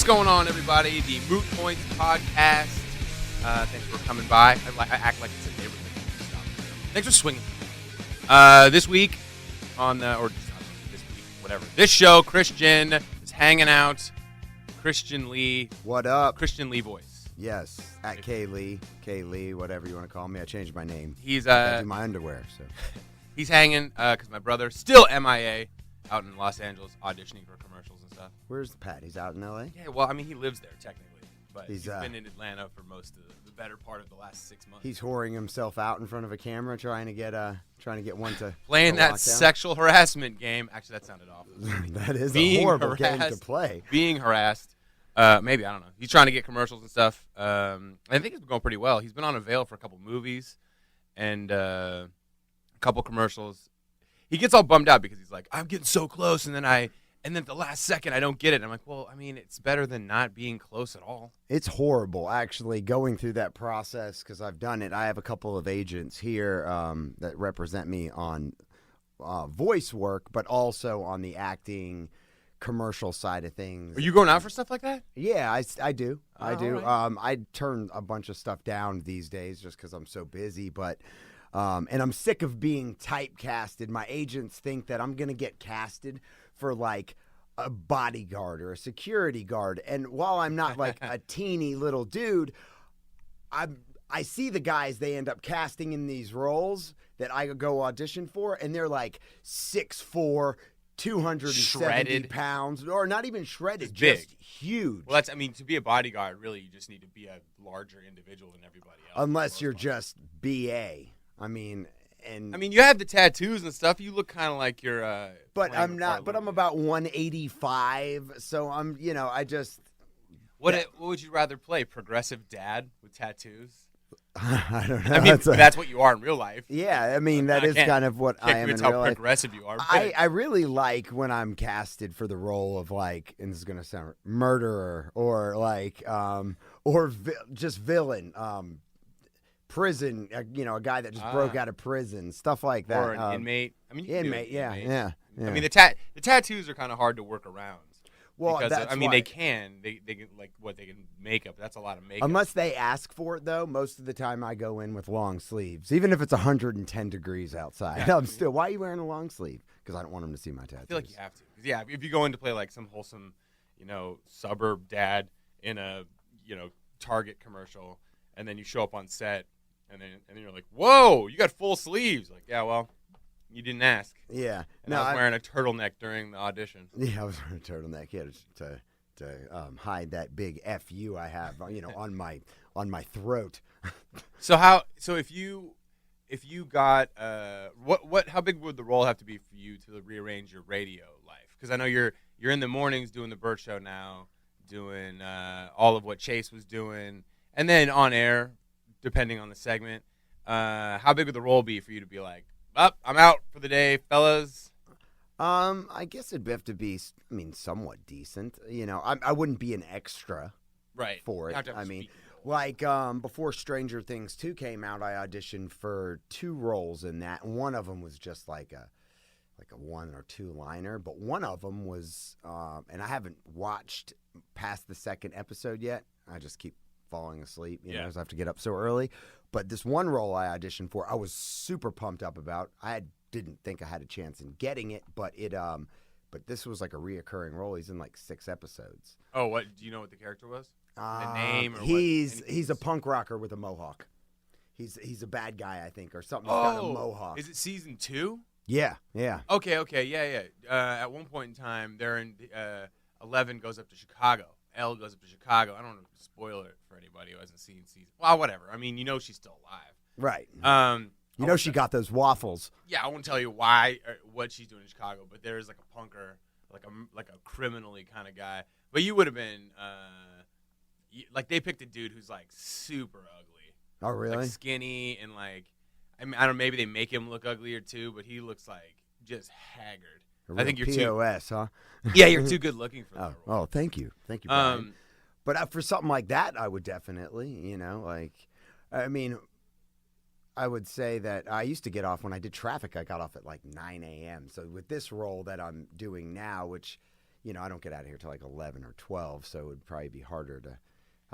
What's going on, everybody? The Moot Points podcast. Thanks for coming by. I act like it's a neighborhood stop. Thanks for swinging. This week on the, or this week, whatever. This show, Khristian is hanging out. Khristian Lee. What up? Khristian Lee voice. Yes, at K Lee, whatever you want to call me. I changed my name. He's I do my underwear. So he's hanging because my brother still MIA out in Los Angeles auditioning for commercials and stuff. Where's Pat? He's out in L.A. Yeah, well, I mean, he lives there technically, but He's been in Atlanta for most of the better part of the last 6 months. He's whoring himself out in front of a camera, trying to get one to playing that sexual harassment game. Actually, that sounded awful. That is a horrible game to play. Being harassed. Maybe, I don't know. He's trying to get commercials and stuff. I think it's been going pretty well. He's been on Avail for a couple movies and a couple commercials. He gets all bummed out because he's like, I'm getting so close, and then at the last second I don't get it. And I'm like, well, I mean, it's better than not being close at all. It's horrible, actually, going through that process because I've done it. I have a couple of agents here that represent me on voice work, but also on the acting commercial side of things. Are you going out for stuff like that? Yeah, I do. I do. Right. I turn a bunch of stuff down these days just because I'm so busy, but and I'm sick of being typecasted. My agents think that I'm going to get casted for like a bodyguard or a security guard. And while I'm not like a teeny little dude, I see the guys they end up casting in these roles that I go audition for, and they're like 6'4", 270 shredded pounds, or not even shredded, just just huge. Well, to be a bodyguard, really, you just need to be a larger individual than everybody else. Unless you're just BA. I mean, you have the tattoos and stuff. You look kind of like you're. But I'm not. But I'm about 185, so I'm. I just. What would you rather play? Progressive dad with tattoos? I don't know. I mean, that's what you are in real life. Yeah, I mean that is kind of what I am in real life. How progressive you are. I really like when I'm casted for the role of like, and this is gonna sound murderer or like just villain, prison. A guy that just broke out of prison, stuff like that. Or an inmate. I mean, inmate. Yeah. I mean, the tattoos are kind of hard to work around. Well, because, that's why. they can they can makeup. That's a lot of makeup. Unless they ask for it, though, most of the time I go in with long sleeves, even if it's 110 degrees outside. Yeah. I'm still. Why are you wearing a long sleeve? Because I don't want them to see my tattoos. I feel like you have to. Yeah, if you go in to play like some wholesome, suburb dad in a Target commercial, and then you show up on set, and then you're like, whoa, you got full sleeves. Like, yeah, well. You didn't ask. Yeah. And I was wearing a turtleneck during the audition. Yeah, I was wearing a turtleneck. Yeah, to hide that big FU I have, on my throat. So if you got how big would the role have to be for you to rearrange your radio life? Because I know you're in the mornings doing the Burt Show now, doing all of what Chase was doing, and then on air, depending on the segment. How big would the role be for you to be like, I'm out for the day, fellas? I guess it'd have to be, somewhat decent. I wouldn't be an extra, right? For it. I mean, like before Stranger Things 2 came out, I auditioned for 2 roles in that. And one of them was just like a 1 or 2 liner, but one of them was, and I haven't watched past the second episode yet. I just keep falling asleep, because I have to get up so early. But this one role I auditioned for, I was super pumped up about. I didn't think I had a chance in getting it, but but this was like a reoccurring role. He's in like 6 episodes. Oh, what do you know what the character was? The name? Or he's a punk rocker with a mohawk. He's a bad guy, I think, or something. He's got a mohawk. Is it season 2? Yeah. Okay, yeah. At one point in time, they're in 11 goes up to Chicago. Elle goes up to Chicago. I don't want to spoil it for anybody who hasn't seen season. Well, whatever. I mean, she's still alive. Right. She got those waffles. Yeah, I won't tell you why or what she's doing in Chicago, but there's like a punker, like a criminally kind of guy. But you would have been like they picked a dude who's like super ugly. Oh, really? Like skinny and like I don't know, maybe they make him look uglier too, but he looks like just haggard. I think you're POS, huh? Yeah, you're too good looking for that role. Oh, thank you, Brian. But for something like that, I would definitely, I would say that I used to get off when I did traffic. I got off at like 9 a.m. So with this role that I'm doing now, which I don't get out of here till like 11 or 12, so it would probably be harder to.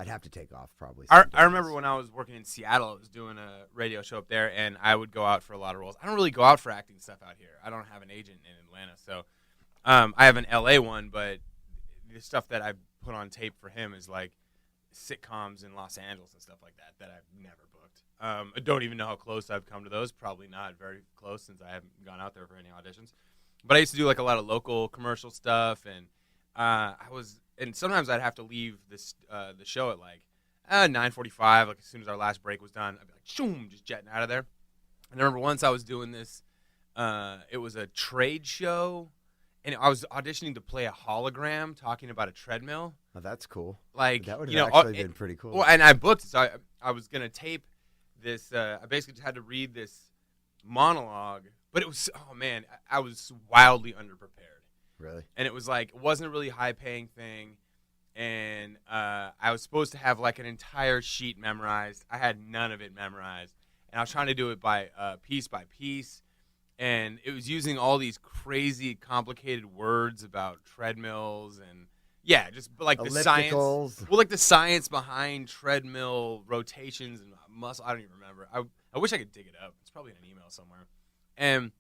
I'd have to take off probably. I remember when I was working in Seattle, I was doing a radio show up there, and I would go out for a lot of roles. I don't really go out for acting stuff out here. I don't have an agent in Atlanta, so I have an LA one, but the stuff that I put on tape for him is like sitcoms in Los Angeles and stuff like that I've never booked. I don't even know how close I've come to those. Probably not very close since I haven't gone out there for any auditions. But I used to do like a lot of local commercial stuff, and and sometimes I'd have to leave the show at like 9:45, like as soon as our last break was done. I'd be like, shoom, just jetting out of there. And I remember once I was doing this, it was a trade show, and I was auditioning to play a hologram talking about a treadmill. Oh, that's cool. Like, that would have actually been pretty cool. Well, and I booked it, so I was going to tape this. I basically just had to read this monologue, but it was, oh man, I was wildly underprepared. Really? And it was like, it wasn't a really high-paying thing, and I was supposed to have like an entire sheet memorized. I had none of it memorized, and I was trying to do it by piece, and it was using all these crazy, complicated words about treadmills and just like the science. Well, like the science behind treadmill rotations and muscle. I don't even remember. I wish I could dig it up. It's probably in an email somewhere, and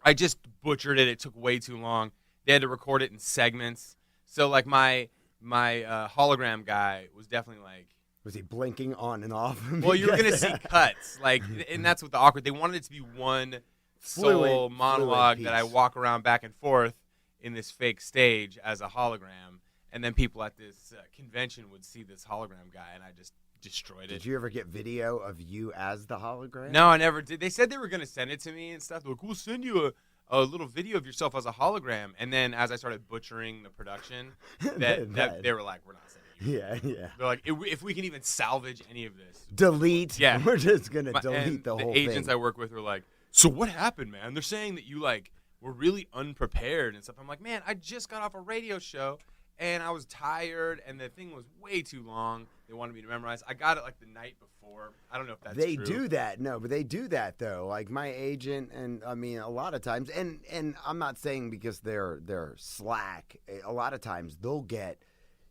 I just butchered it. It took way too long. They had to record it in segments. So, like, my hologram guy was definitely like... Was he blinking on and off? Well, you're going to see cuts. Like, and that's what the awkward... They wanted it to be one sole monologue that I walk around back and forth in this fake stage as a hologram. And then people at this convention would see this hologram guy, and I just destroyed it. Did you ever get video of you as the hologram? No, I never did. They said they were going to send it to me and stuff. They're like, we'll send you a little video of yourself as a hologram, and then as I started butchering the production, that they were like, "We're not sending you." Yeah. They're like, "If we can even salvage any of this, delete." Yeah, we're just gonna delete the whole thing. The agents I work with were like, "So what happened, man? They're saying that you like were really unprepared and stuff." I'm like, "Man, I just got off a radio show, and I was tired, and the thing was way too long. They wanted me to memorize. I got it like the night before. I don't know if that's They true. do that. No, but they do that though. Like my agent, and I mean a lot of times, and I'm not saying because they're slack. A lot of times they'll get,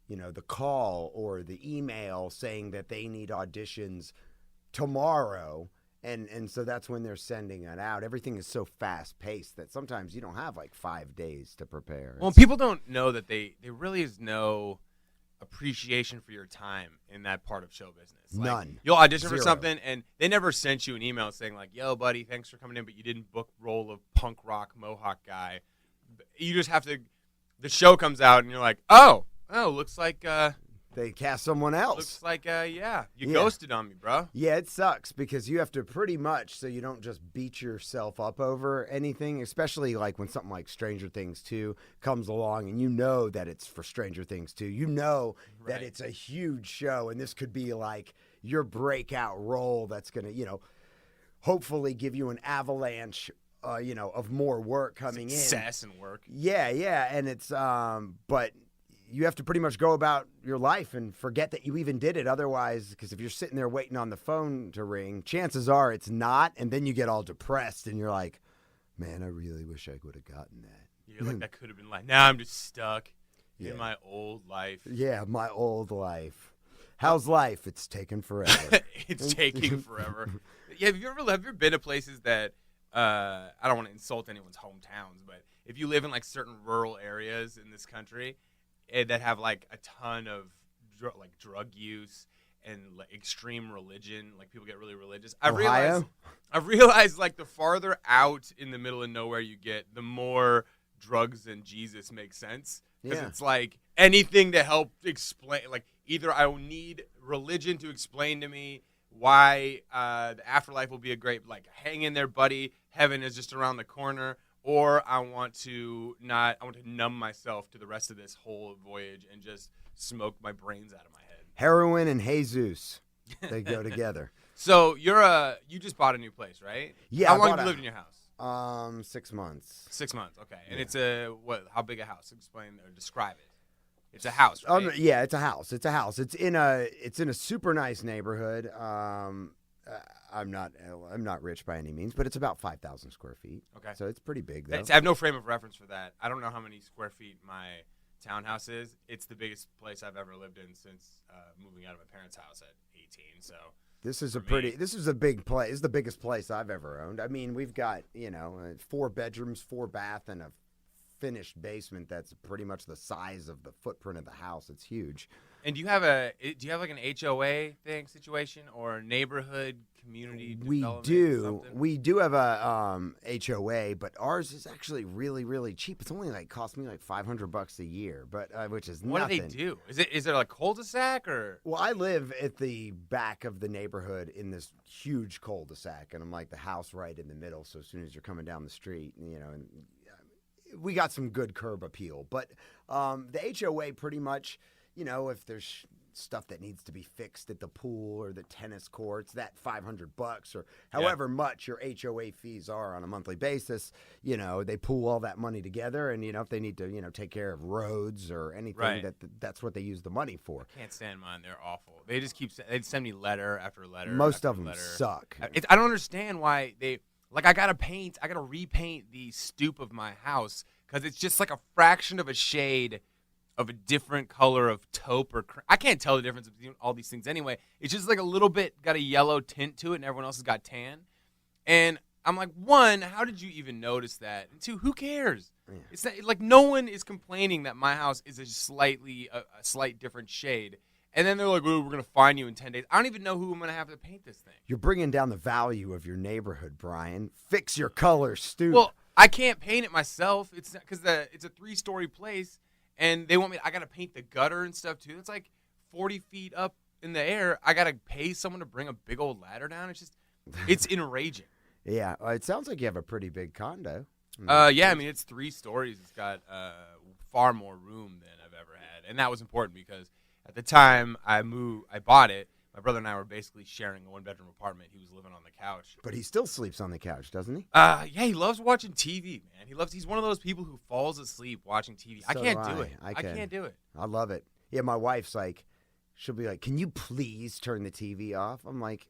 the call or the email saying that they need auditions tomorrow. And so that's when they're sending it out. Everything is so fast paced that sometimes you don't have like 5 days to prepare. Well, people don't know that there really is no appreciation for your time in that part of show business. Like, none. You'll audition Zero. for something, and they never sent you an email saying like, "Yo, buddy, thanks for coming in, but you didn't book role of punk rock Mohawk guy." You just have to. The show comes out, and you're like, "Oh, looks like." They cast someone else. Looks like, you ghosted on me, bro. Yeah, it sucks because you have to pretty much, so you don't just beat yourself up over anything, especially like when something like Stranger Things 2 comes along and you know that it's for Stranger Things 2. You know that it's a huge show, and this could be like your breakout role that's going to, hopefully give you an avalanche of more work coming in. Success and work. Yeah, and it's, but you have to pretty much go about your life and forget that you even did it. Otherwise, because if you're sitting there waiting on the phone to ring, chances are it's not. And then you get all depressed and you're like, man, I really wish I would have gotten that. You're like, that could have been like, now I'm just stuck in my old life. Yeah, my old life. How's life? It's taking forever. It's taking forever. Yeah, have you ever been to places that, I don't want to insult anyone's hometowns, but if you live in like certain rural areas in this country, that have like a ton of drug use and like extreme religion, like people get really religious. I've realized like the farther out in the middle of nowhere you get, the more drugs and Jesus make sense. Because it's like anything to help explain, like either I will need religion to explain to me why the afterlife will be a great, like hang in there, buddy, heaven is just around the corner. Or I want to numb myself to the rest of this whole voyage and just smoke my brains out of my head. Heroin and Jesus, they go together. So you just bought a new place, right? Yeah. How long have you lived in your house? 6 months. 6 months, okay. And it's how big a house? Explain or describe it. It's a house, right? Yeah, it's a house. It's a house. It's in a super nice neighborhood. I'm not rich by any means, but it's about 5,000 square feet. Okay. So it's pretty big, though. I have no frame of reference for that. I don't know how many square feet my townhouse is, it's the biggest place I've ever lived in since moving out of my parents' house at 18. So this is this is a big place. This is the biggest place I've ever owned. I mean, we've got, 4 bedrooms, 4 bath, and a finished basement that's pretty much the size of the footprint of the house. It's huge. And do you have like an HOA situation or a neighborhood community development? We do have a HOA, but ours is actually really, really cheap. It's only cost me like $500 a year, but which is what nothing. What do they do? Is there like cul-de-sac or? Well, I live at the back of the neighborhood in this huge cul-de-sac, and I'm like the house right in the middle. So as soon as you're coming down the street, and we got some good curb appeal. But the HOA pretty much. If there's stuff that needs to be fixed at the pool or the tennis courts, that $500 or however much your HOA fees are on a monthly basis, they pool all that money together. And, if they need to, take care of roads or anything, that's what they use the money for. I can't stand mine. They're awful. They just they send me letter after letter. Most of them suck. I don't understand why I got to repaint the stoop of my house because it's just like a fraction of a shade of a different color of taupe or I can't tell the difference between all these things anyway. It's just like a little bit got a yellow tint to it and everyone else has got tan. And I'm like, 1, how did you even notice that? And 2, who cares? Yeah. It's not, like no one is complaining that my house is a slight different shade. And then they're like, we're going to fine you in 10 days. I don't even know who I'm going to have to paint this thing. You're bringing down the value of your neighborhood, Brian. Fix your color, stoop. Well, I can't paint it myself. It's because it's a 3-story place. And they want me. I gotta paint the gutter and stuff too. It's like 40 feet up in the air. I gotta pay someone to bring a big old ladder down. It's enraging. Yeah, it sounds like you have a pretty big condo. Yeah, I mean it's 3 stories. It's got far more room than I've ever had, and that was important because at the time I bought it. My brother and I were basically sharing a 1-bedroom apartment. He was living on the couch. But he still sleeps on the couch, doesn't he? Yeah, he loves watching TV, man. He's one of those people who falls asleep watching TV. I can't do it. I can't do it. I love it. Yeah, my wife's like, she'll be like, can you please turn the TV off? I'm like,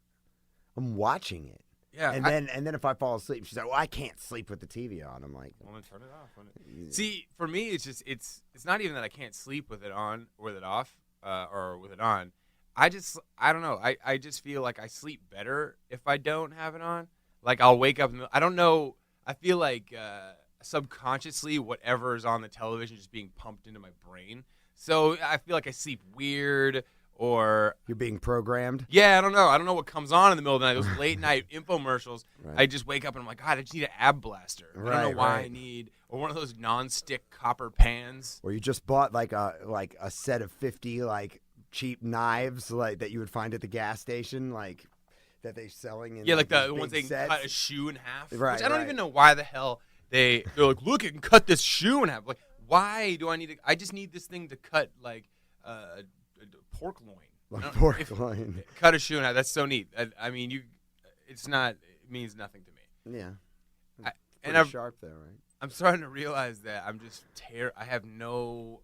I'm watching it. Yeah. And then if I fall asleep, she's like, well, I can't sleep with the TV on. I'm like, well, then turn it off. See, for me, it's not even that I can't sleep with it on or with it off or with it on. I don't know. I just feel like I sleep better if I don't have it on. Like I'll wake up I don't know. I feel like subconsciously whatever is on the television is just being pumped into my brain. So I feel like I sleep weird or you're being programmed. Yeah, I don't know. I don't know what comes on in the middle of the night. Those late night infomercials. Right. I just wake up and I'm like, God, I just need an ab blaster. Right, I don't know why I need or one of those non-stick copper pans. Or you just bought like a set of 50 cheap knives that you would find at the gas station, that they're selling in the ones they can cut a shoe in half. Right, which I don't even know why the hell they're like, look, it can cut this shoe in half. Like, why do I need to? I just need this thing to cut a pork loin. Loin. Cut a shoe in half. That's so neat. I mean, it means nothing to me. Yeah. I'm sharp though, right? I'm starting to realize that I'm just I have no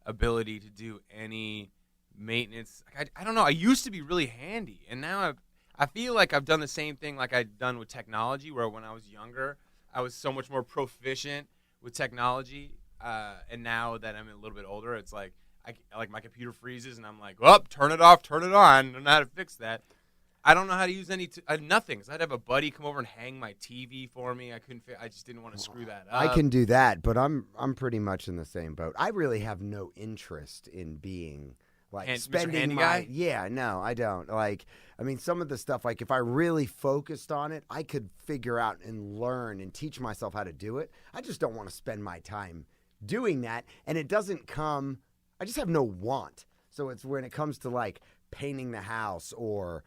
ability to do any maintenance. I don't know. I used to be really handy, and now I feel like I've done the same thing like I've done with technology, where when I was younger, I was so much more proficient with technology, and now that I'm a little bit older, it's like my computer freezes, and I'm like, well, turn it off, turn it on. I don't know how to fix that. I don't know how to use nothing. So I'd have a buddy come over and hang my TV for me. I just didn't want to screw that up. I can do that, but I'm pretty much in the same boat. I really have no interest in being spending Mr. Guy? Yeah, no, I don't. Some of the stuff, if I really focused on it, I could figure out and learn and teach myself how to do it. I just don't want to spend my time doing that, and it doesn't come. I just have no want. So it's when it comes to painting the house or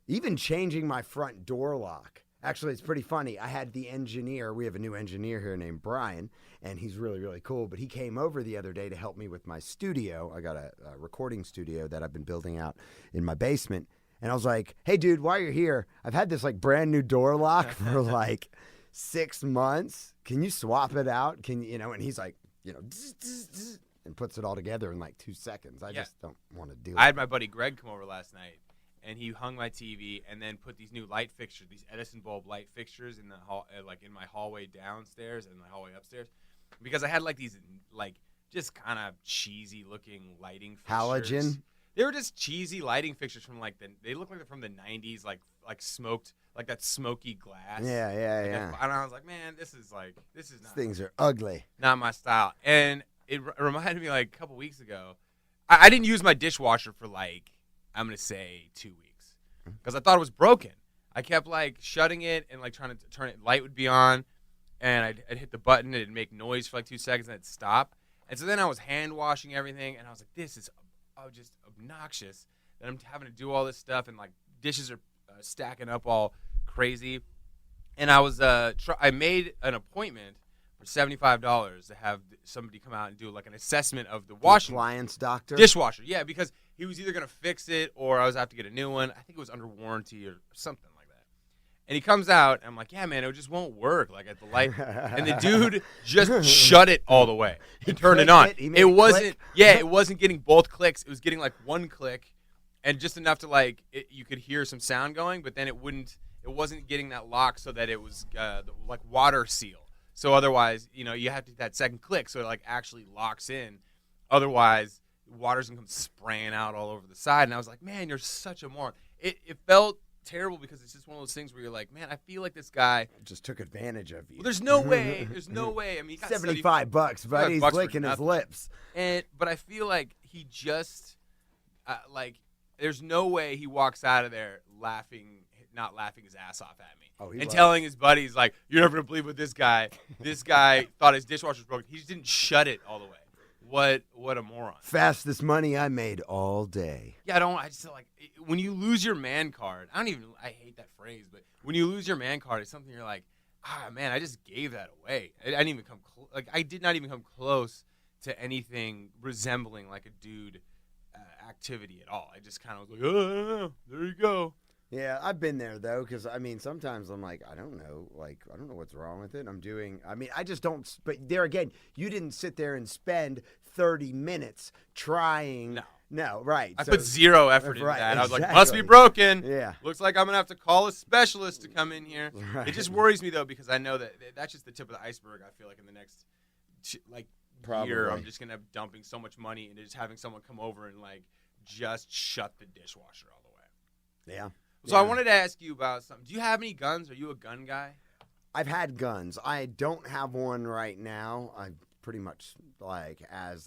even changing my front door lock. Actually, it's pretty funny. I had the engineer. We have a new engineer here named Brian, and he's really, really cool. But he came over the other day to help me with my studio. I got a recording studio that I've been building out in my basement. And I was like, hey, dude, while you're here, I've had this brand new door lock for 6 months. Can you swap it out? And he's like, and puts it all together in 2 seconds. I just don't want to do it. I had my buddy Greg come over last night. And he hung my TV and then put these new light fixtures, these Edison bulb light fixtures in the hall, in my hallway downstairs and my hallway upstairs, because I had these just kind of cheesy looking lighting fixtures. Halogen. They were just cheesy lighting fixtures from they look like they're from the 90s, like smoked, like that smoky glass. Yeah. And I was like, man, this is not. These things are ugly. Not my style. And it reminded me like a couple weeks ago. I didn't use my dishwasher for like, I'm going to say 2 weeks because I thought it was broken. I kept like shutting it and like trying to turn it. Light would be on and I'd hit the button and it'd make noise for like 2 seconds and it'd stop. And so then I was hand washing everything and I was like, this is just obnoxious that I'm having to do all this stuff and like dishes are stacking up all crazy. And I was I made an appointment for $75 to have somebody come out and do like an assessment of the washing appliance doctor dishwasher. Yeah, because he was either gonna fix it or I was have to get a new one. I think it was under warranty or something like that. And he comes out and I'm like, yeah, man, it just won't work like at the light. And the dude just shut it all the way and turned it on. It wasn't it wasn't getting both clicks. It was getting like one click and just enough to like you could hear some sound going, but then it wasn't getting that lock so that it was like water seal. So otherwise, you have to get that second click so it like actually locks in. Otherwise, water's gonna come spraying out all over the side. And I was like, man, you're such a moron. It felt terrible because it's just one of those things where you're like, man, I feel like this guy just took advantage of you. Well, there's no way. There's no way. I mean, he got $75, buddy. He's licking his lips. But I feel like he just there's no way he walks out of there not laughing his ass off at me. Telling his buddies, like, you're never going to believe what this guy thought his dishwasher was broken. He just didn't shut it all the way. What a moron. Fastest money I made all day. Yeah, I just like, when you lose your man card, I hate that phrase, but when you lose your man card, it's something you're like, man, I just gave that away. I did not even come close to anything resembling like a dude activity at all. I just kind of was like, oh, there you go. Yeah, I've been there, though, because, I mean, sometimes I'm like, I don't know what's wrong with it. I just don't, but there again, you didn't sit there and spend 30 minutes trying. No, right. I put zero effort into that. Exactly. I was like, must be broken. Yeah. Looks like I'm going to have to call a specialist to come in here. Right. It just worries me, though, because I know that's just the tip of the iceberg. I feel like in the next, year, I'm just going to be dumping so much money into just having someone come over and, like, just shut the dishwasher all the way. Yeah. So I wanted to ask you about something. Do you have any guns? Are you a gun guy? I've had guns. I don't have one right now. I'm pretty much I've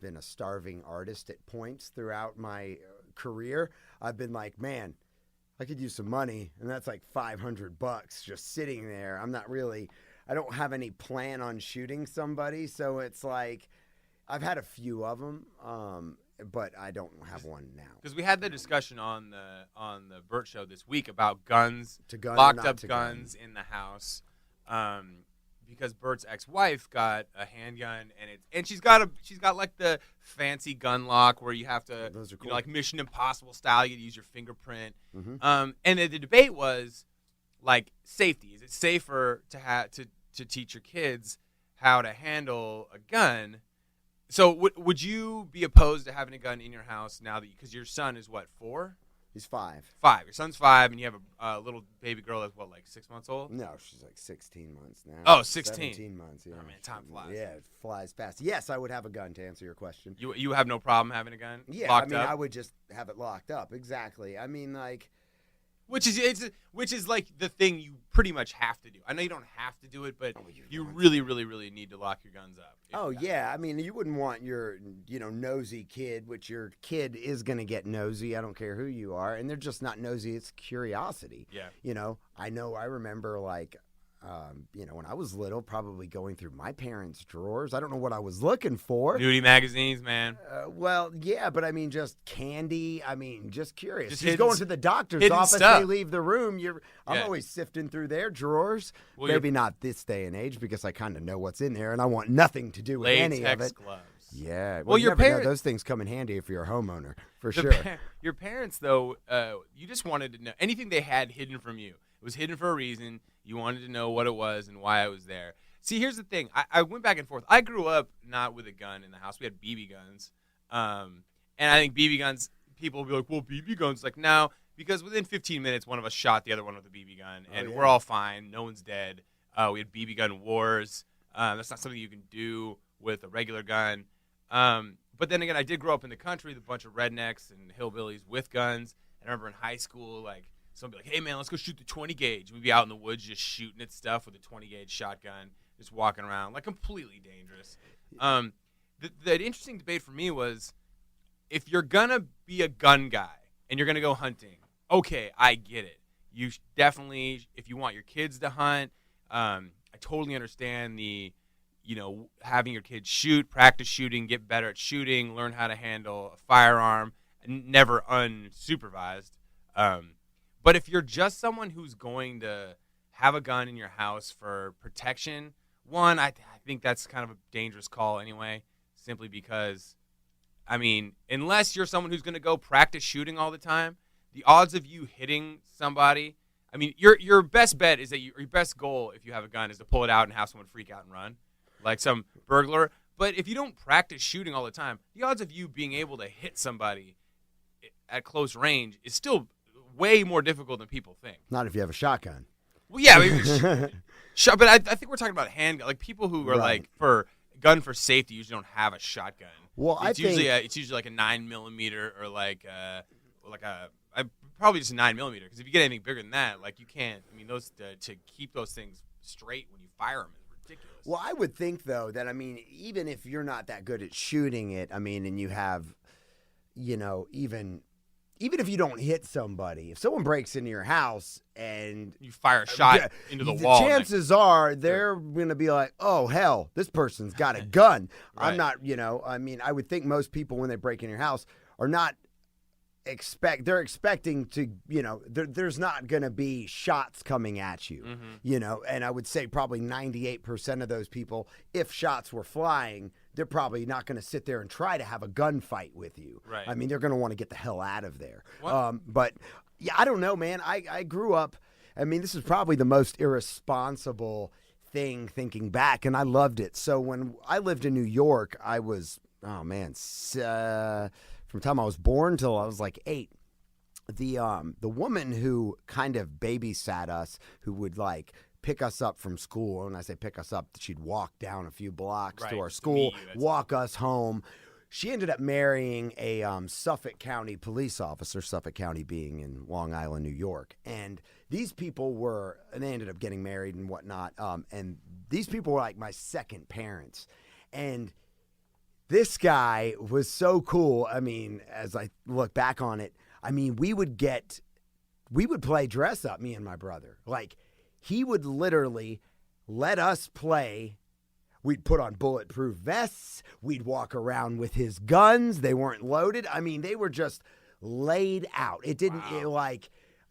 been a starving artist at points throughout my career. I've been like, man, I could use some money, and that's like $500 just sitting there. I don't have any plan on shooting somebody, so it's like I've had a few of them. But I don't have one now. Because we had the discussion on the Burt Show this week about guns, locked up guns in the house. Because Burt's ex-wife got a handgun, and she's got like the fancy gun lock where you have to, those are cool. Like Mission Impossible style, you use your fingerprint. Mm-hmm. And the debate was like safety. Is it safer to teach your kids how to handle a gun? So would you be opposed to having a gun in your house now because your son is what, 4? He's 5. 5. Your son's 5, and you have a little baby girl that's what, like 6 months old? No, she's like 16 months now. Oh, 16. 17 months. Yeah. Oh, man, time flies. Yeah, it flies fast. Yes, I would have a gun to answer your question. You have no problem having a gun? Yeah, locked up? I would just have it locked up. Exactly. I mean, like. Which is like the thing you pretty much have to do. I know you don't have to do it, but you really, really, really need to lock your guns up. Oh, yeah. I mean, you wouldn't want your, nosy kid, which your kid is going to get nosy. I don't care who you are. And they're just not nosy. It's curiosity. Yeah. I remember, like, when I was little, probably going through my parents' drawers. I don't know what I was looking for. Nudie magazines, man. Well, yeah, but I mean, just candy. I mean, just curious. Just She's going to the doctor's office. Stuff. They leave the room. I'm always sifting through their drawers. Well, maybe not this day and age because I kind of know what's in there, and I want nothing to do with any of it. Gloves. Yeah. Well, your parents, those things come in handy if you're a homeowner, for sure. Your parents, though, you just wanted to know anything they had hidden from you. It was hidden for a reason. You wanted to know what it was and why it was there. See, here's the thing. I went back and forth. I grew up not with a gun in the house. We had BB guns. And I think BB guns, people will be like, well, BB guns. Like, no, because within 15 minutes, one of us shot the other one with a BB gun. And we're all fine. No one's dead. We had BB gun wars. That's not something you can do with a regular gun. But then again, I did grow up in the country with a bunch of rednecks and hillbillies with guns. And I remember in high school, like, someone would be like, hey, man, let's go shoot the 20 gauge. We'd be out in the woods just shooting at stuff with a 20 gauge shotgun, just walking around, like, completely dangerous. The interesting debate for me was, if you're going to be a gun guy and you're going to go hunting, okay, I get it. You definitely, if you want your kids to hunt, I totally understand the, having your kids shoot, practice shooting, get better at shooting, learn how to handle a firearm, never unsupervised. But if you're just someone who's going to have a gun in your house for protection, one, I think that's kind of a dangerous call anyway, simply because, unless you're someone who's going to go practice shooting all the time, the odds of you hitting somebody, your best bet is that your best goal, if you have a gun, is to pull it out and have someone freak out and run, like some burglar. But if you don't practice shooting all the time, the odds of you being able to hit somebody at close range is still way more difficult than people think. Not if you have a shotgun. Well, yeah, but I think we're talking about handgun. Like, people who are like for gun for safety usually don't have a shotgun. Well, it's usually like a 9mm or probably just a 9mm, because if you get anything bigger than that, like, you can't. Those to keep those things straight when you fire them is ridiculous. Well, I would think though that even if you're not that good at shooting it, and you have, even if you don't hit somebody, if someone breaks into your house and you fire a shot into the wall, chances are they're going to be like, oh, hell, this person's got a gun. Right. I'm not, I would think most people when they break in your house are not they're expecting to, there's not going to be shots coming at you, and I would say probably 98% of those people, if shots were flying, they're probably not going to sit there and try to have a gunfight with you. Right. They're going to want to get the hell out of there. But yeah, I don't know, man. I grew up, this is probably the most irresponsible thing thinking back, and I loved it. So when I lived in New York, I was, from the time I was born till I was like 8, the woman who kind of babysat us, who would like pick us up from school, and I say pick us up, she'd walk down a few blocks to our school, walk us home. She ended up marrying a Suffolk County police officer, Suffolk County being in Long Island, New York. And these people they ended up getting married and whatnot. And these people were like my second parents. And this guy was so cool. As I look back on it, we would play dress up, me and my brother. Like, he would literally let us play. We'd put on bulletproof vests. We'd walk around with his guns. They weren't loaded. They were just laid out. It didn't,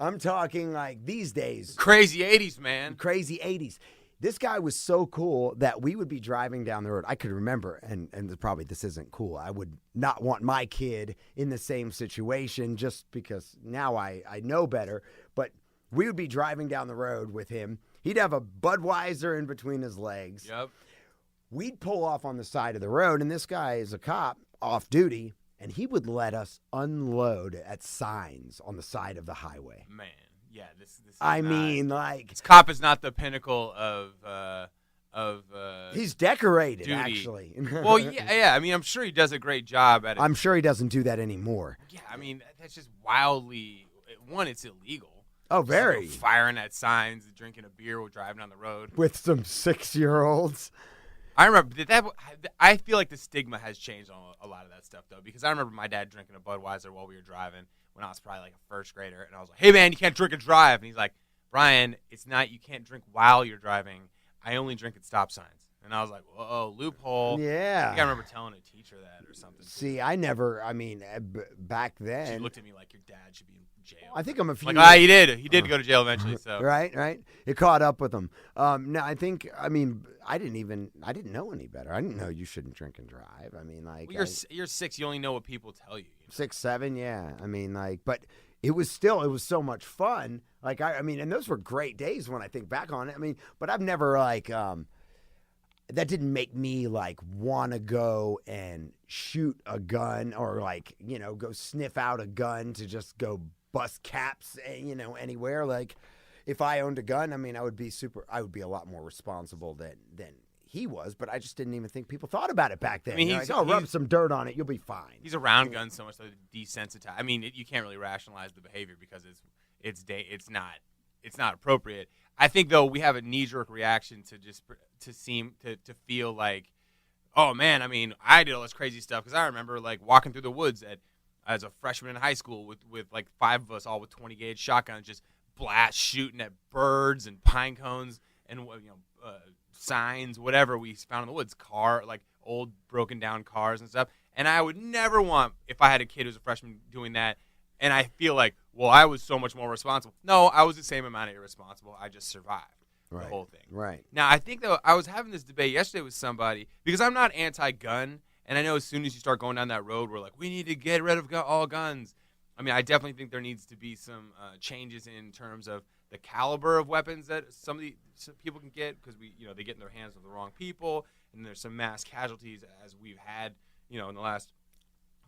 I'm talking like these days. Crazy 80s, man. Crazy 80s. This guy was so cool that we would be driving down the road. I could remember, and probably this isn't cool. I would not want my kid in the same situation just because now I know better. But we would be driving down the road with him. He'd have a Budweiser in between his legs. Yep. We'd pull off on the side of the road, and this guy is a cop off duty, and he would let us unload at signs on the side of the highway. Man. Yeah, this this cop is not the pinnacle of he's decorated, duty. Actually. Well, yeah. I'm sure he does a great job at it. I'm sure he doesn't do that anymore. Yeah, that's just wildly. One, it's illegal. Oh, very. Firing at signs, drinking a beer while driving down the road with some 6-year-olds. I remember I feel like the stigma has changed on a lot of that stuff though, because I remember my dad drinking a Budweiser while we were driving when I was probably like a first grader, and I was like, "Hey man, you can't drink and drive." And he's like, "Brian, it's not, you can't drink while you're driving. I only drink at stop signs." And I was like, "Whoa, loophole." Yeah. I think I remember telling a teacher that or something. See, I never. Back then, she looked at me like your dad should be in jail. I think I'm a few. Like, he did. He did go to jail eventually. So right. It caught up with him. No, I think. I didn't know any better. I didn't know you shouldn't drink and drive. Well, you're 6. You only know what people tell you. 6, 7, yeah. But it was so much fun. And those were great days when I think back on it. But I've never that didn't make me want to go and shoot a gun or go sniff out a gun to just go bust caps, anywhere. If I owned a gun, I would be a lot more responsible than he was, but I just didn't even think people thought about it back then. I mean, They're like, rub some dirt on it, you'll be fine. He's around guns so much that desensitized. I mean, you can't really rationalize the behavior because it's not appropriate. I think though we have a knee-jerk reaction to feel like, oh man, I mean, I did all this crazy stuff because I remember like walking through the woods as a freshman in high school with like 5 of us all with 20 gauge shotguns, just blast shooting at birds and pine cones and signs, whatever we found in the woods, like old broken down cars and stuff. And I would never want, if I had a kid who's a freshman doing that, and I feel like, well, I was so much more responsible. No, I was the same amount of irresponsible. I just survived the whole thing. Right. Now, I think, though, I was having this debate yesterday with somebody, because I'm not anti-gun, and I know as soon as you start going down that road, we're like, we need to get rid of all guns. I mean, I definitely think there needs to be some changes in terms of the caliber of weapons that some people can get, because they get in their hands with the wrong people, and there's some mass casualties as we've had, in the last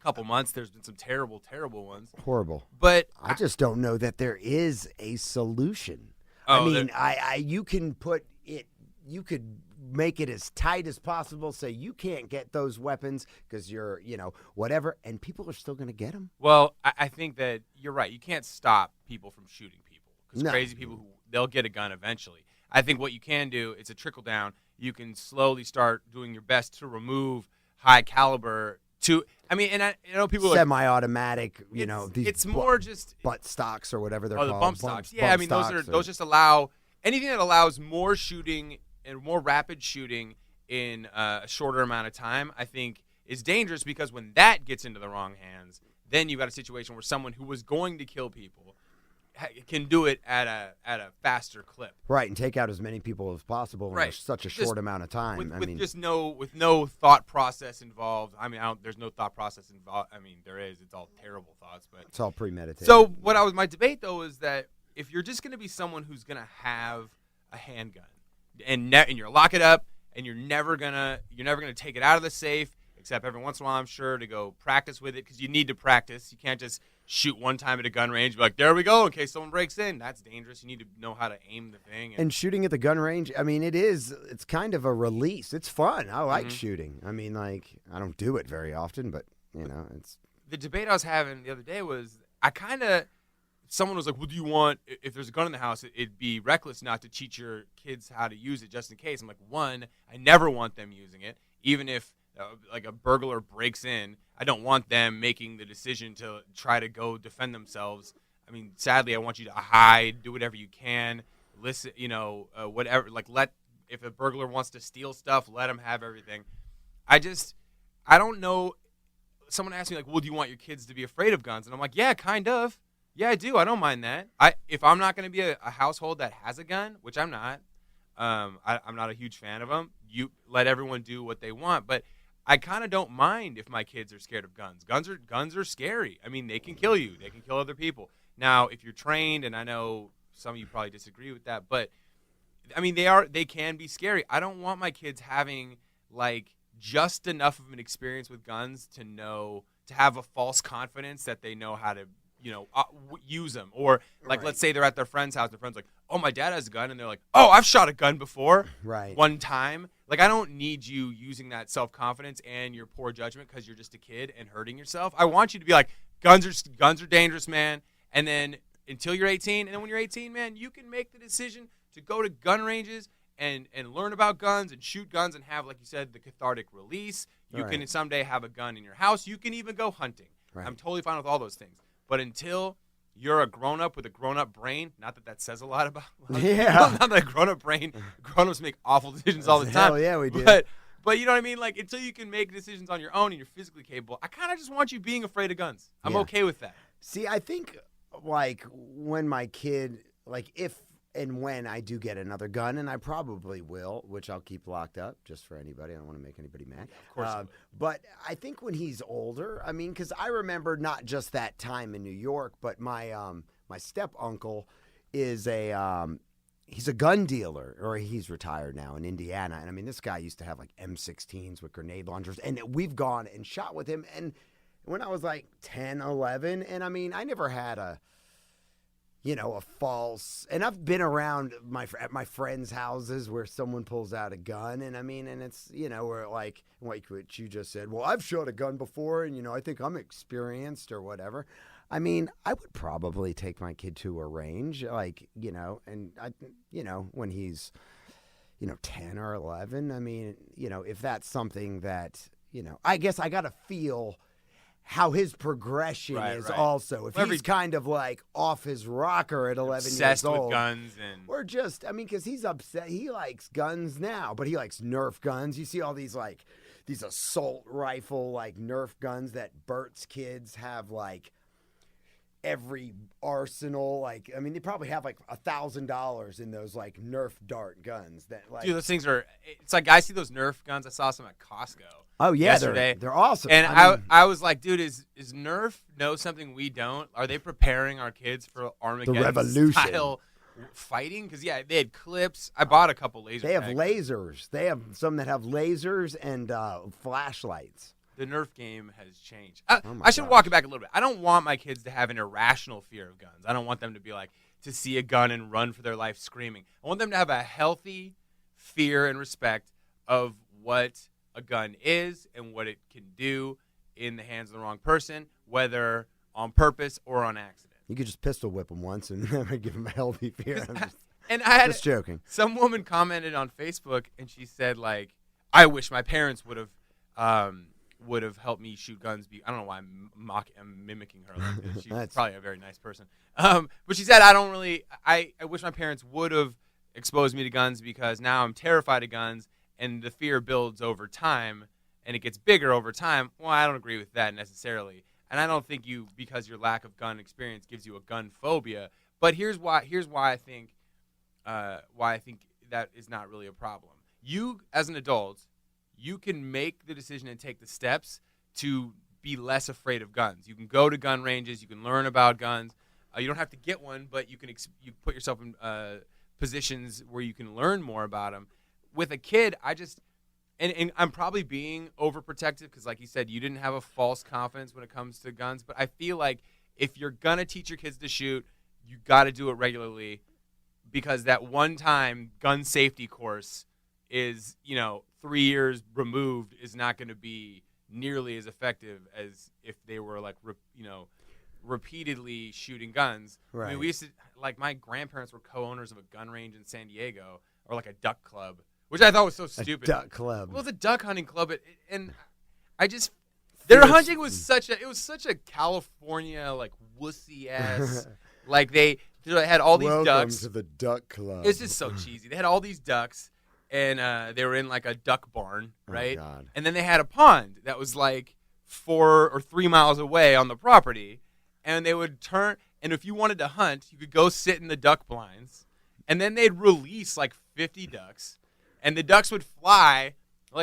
couple months. There's been some terrible, terrible ones. Horrible. But I just don't know that there is a solution. Oh, you can put it. You could make it as tight as possible. Say you can't get those weapons because you're, whatever, and people are still going to get them. Well, I think that you're right. You can't stop people from shooting people because No. crazy people they'll get a gun eventually. I think what you can do, it's a trickle down. You can slowly start doing your best to remove high caliber. And I know people Semi-automatic, these it's more just butt stocks or whatever they're called. the bump stocks. Yeah, bump I mean stocks those just allow anything that allows more shooting and more rapid shooting in a shorter amount of time. I think is dangerous because when that gets into the wrong hands, then you've got a situation where someone who was going to kill people can do it at a faster clip. Right, and take out as many people as possible in such a short amount of time. With no thought process involved. I mean, there's no thought process involved. I mean, there is. It's all terrible thoughts, but it's all premeditated. So my debate though is that if you're just going to be someone who's going to have a handgun and you're lock it up and you're never gonna take it out of the safe, except every once in a while, I'm sure, to go practice with it because you need to practice. You can't just shoot one time at a gun range, be like, there we go, in case someone breaks in. That's dangerous. You need to know how to aim the thing. And shooting at the gun range, I mean, it's kind of a release. It's fun. I like shooting. I mean, like, I don't do it very often, but, it's. The debate I was having the other day was someone was like, well, do you want, if there's a gun in the house, it'd be reckless not to teach your kids how to use it just in case. I'm like, one, I never want them using it, even if like a burglar breaks in. I don't want them making the decision to try to go defend themselves. I mean, sadly, I want you to hide, do whatever you can, listen, whatever. Like, if a burglar wants to steal stuff, let him have everything. I don't know. Someone asked me, like, well, do you want your kids to be afraid of guns? And I'm like, yeah, kind of. Yeah, I do. I don't mind that. If I'm not going to be a household that has a gun, which I'm not, I'm not a huge fan of them. You let everyone do what they want, but I kind of don't mind if my kids are scared of guns. Guns are scary. I mean, they can kill you. They can kill other people. Now, if you're trained, and I know some of you probably disagree with that, but I mean, they can be scary. I don't want my kids having like just enough of an experience with guns to have a false confidence that they know how to use them. Or like, let's say they're at their friend's house. Their friend's like, oh, my dad has a gun. And they're like, oh, I've shot a gun before. Right. One time. Like, I don't need you using that self-confidence and your poor judgment because you're just a kid and hurting yourself. I want you to be like, guns are dangerous, man. And then until you're 18, and then when you're 18, man, you can make the decision to go to gun ranges and learn about guns and shoot guns and have, like you said, the cathartic release. You can someday have a gun in your house. You can even go hunting. Right. I'm totally fine with all those things. But until you're a grown-up with a grown-up brain, not that says a lot about not that a grown-up brain, grown-ups make awful decisions all the time. Hell yeah, we do. But you know what I mean? Like, until you can make decisions on your own and you're physically capable, I kind of just want you being afraid of guns. I'm okay with that. See, I think, like, when my kid, like, if and when I do get another gun, and I probably will, which I'll keep locked up just for anybody. I don't want to make anybody mad. Of course. But I think when he's older, I mean, because I remember not just that time in New York, but my step uncle is he's a gun dealer, or he's retired now in Indiana. And I mean, this guy used to have like M16s with grenade launchers, and we've gone and shot with him. And when I was like 10, 11, and I mean, I never had a false. And I've been around at my friends' houses where someone pulls out a gun, and and it's where like what you just said. Well, I've shot a gun before, and I think I'm experienced or whatever. I would probably take my kid to a range, and when he's 10 or 11. If that's something that I guess I got to feel how his progression is also. If he's kind of like off his rocker at 11 obsessed years old. with guns or just, because he's upset. He likes guns now, but he likes Nerf guns. You see all these these assault rifle Nerf guns that Bert's kids have every arsenal. They probably have $1,000 in those Nerf dart guns that dude, those things are, it's like I see those Nerf guns. I saw some at Costco. Oh yeah, yesterday. They're awesome. And I was like, dude, is Nerf know something we don't? Are they preparing our kids for Armageddon style fighting? Because they had clips. I bought a couple lasers. They have lasers. They have some that have lasers and flashlights. The Nerf game has changed. I should walk it back a little bit. I don't want my kids to have an irrational fear of guns. I don't want them to be to see a gun and run for their life screaming. I want them to have a healthy fear and respect of what a gun is and what it can do in the hands of the wrong person, whether on purpose or on accident. You could just pistol whip them once and never give them a healthy fear. And I had just joking. Some woman commented on Facebook and she said I wish my parents would have helped me shoot guns. I don't know why I'm mimicking her like this. She's probably a very nice person. But she said I wish my parents would have exposed me to guns because now I'm terrified of guns. And the fear builds over time, and it gets bigger over time. Well, I don't agree with that necessarily, and I don't think because your lack of gun experience gives you a gun phobia. But here's why I think that is not really a problem. You, as an adult, you can make the decision and take the steps to be less afraid of guns. You can go to gun ranges. You can learn about guns. You don't have to get one, but you put yourself in positions where you can learn more about them. With a kid, and I'm probably being overprotective because, like you said, you didn't have a false confidence when it comes to guns. But I feel like if you're going to teach your kids to shoot, you got to do it regularly because that one-time gun safety course is, 3 years removed is not going to be nearly as effective as if they were, repeatedly shooting guns. Right. We used to, my grandparents were co-owners of a gun range in San Diego or a duck club. Which I thought was so stupid. A duck club. Well, the duck hunting club, and I just their hunting was such a California wussy ass they had all these ducks. Welcome to the duck club. It's just so cheesy. They had all these ducks, and they were in a duck barn, right? Oh, God. And then they had a pond that was 4 or 3 miles away on the property, and they would turn. And if you wanted to hunt, you could go sit in the duck blinds, and then they'd release 50 ducks. And the ducks would fly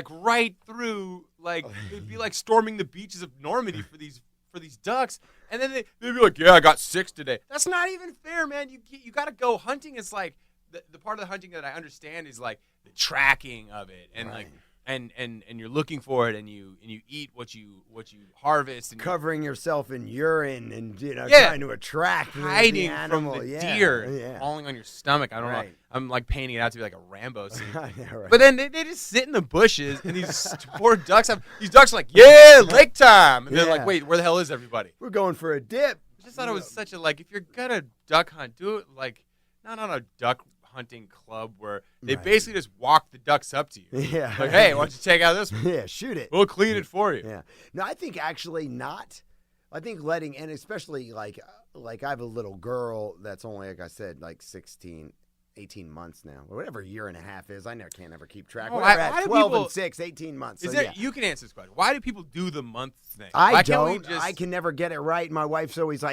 right through, it'd be storming the beaches of Normandy for these ducks. And then they'd be like, yeah, I got 6 today. That's not even fair, man. You got to go hunting. It's the part of the hunting that I understand is the tracking of it and right. And you're looking for it and you eat what you harvest and covering yourself in urine and trying to attract hiding the animal. from the deer falling on your stomach. I don't know. I'm painting it out to be a Rambo scene. Yeah, right. But then they just sit in the bushes and these poor ducks these ducks are lake time. And they're wait, where the hell is everybody? We're going for a dip. I just thought it was such a if you're gonna duck hunt, do it not on a duck hunting club where they basically just walk the ducks up to you. Yeah. Hey, why don't you take out this one? Yeah, shoot it. We'll clean it for you. Yeah. No, I think actually not. I think letting, and especially I have a little girl that's only, like I said, 18 months now, or whatever a year and a half is. I can't ever keep track. Oh, Whatever, why do 12 people, and 6, 18 months. Is so, it? You can answer this question. Why do people do the month thing? I why don't. Can't we just... I can never get it right. My wife's always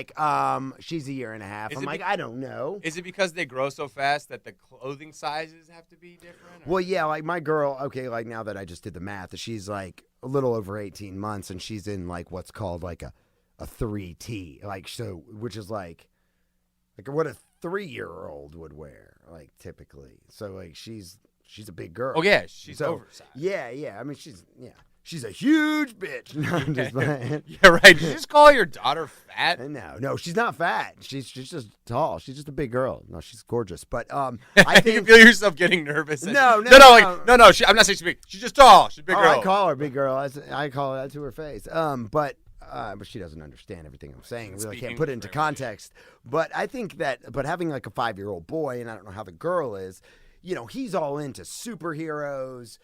she's a year and a half. I'm I don't know. Is it because they grow so fast that the clothing sizes have to be different? Or? Well, yeah, my girl, okay, now that I just did the math, she's a little over 18 months, and she's in what's called a 3T, which is like what a 3-year-old would wear, typically. So she's a big girl. Oh yeah, she's oversized. Yeah. She's She's a huge bitch. No, I'm just playing. Yeah, right. Did you just call your daughter fat? No, she's not fat. She's just tall. She's just a big girl. No, she's gorgeous. But I You think can feel yourself getting nervous. No. No. I'm not saying she's big. She's just tall. She's a big girl. I call her big girl. I call her that to her face. But she doesn't understand everything I'm saying. Really can't put it into context. But I think but having like a 5-year-old boy, and I don't know how the girl is, he's all into superheroes,